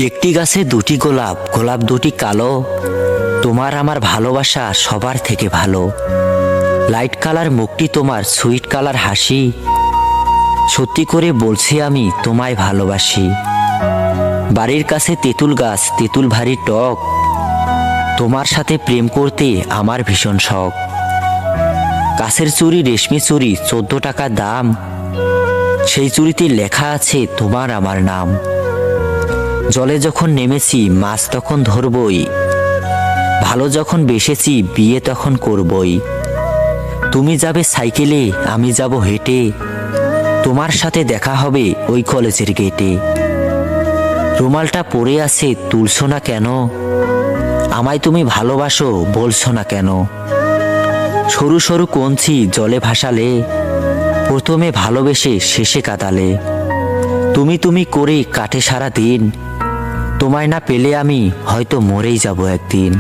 একটি গাছে দুটি গোলাপ, গোলাপ দুটি কালো, তোমার আমার ভালোবাসা সবার থেকে ভালো। লাইট কালার মুখটি তোমার, সুইট কালার হাসি, সত্যি করে বলছি আমি তোমায় ভালোবাসি। বাড়ির কাছে তেঁতুল গাছ, তেঁতুল ভারী টক, তোমার সাথে প্রেম করতে আমার ভীষণ শখ। কাছের চুড়ি রেশমি চুড়ি, 14 টাকা দাম, সেই চুড়িতে লেখা আছে তোমার আমার নাম। জলে যখন নেমেছি মাছ তখন ধরবই, ভালো যখন বেসেছি বিয়ে তখন করবই। তুমি যাবে সাইকেলে আমি যাব হেঁটে, তোমার সাথে দেখা হবে ওই কলেজের গেটে। রুমালটা পড়ে আছে তুলছো না কেন, আমায় তুমি ভালোবাসো বলছো না কেন। সরু সরু কঞ্চি জলে ভাসালে, প্রথমে ভালোবেসে শেষে কাঁদালে। তুমি তুমি করে কাটে সারা দিন, তোমায় না পেলে আমি হয়তো মরেই যাব একদিন।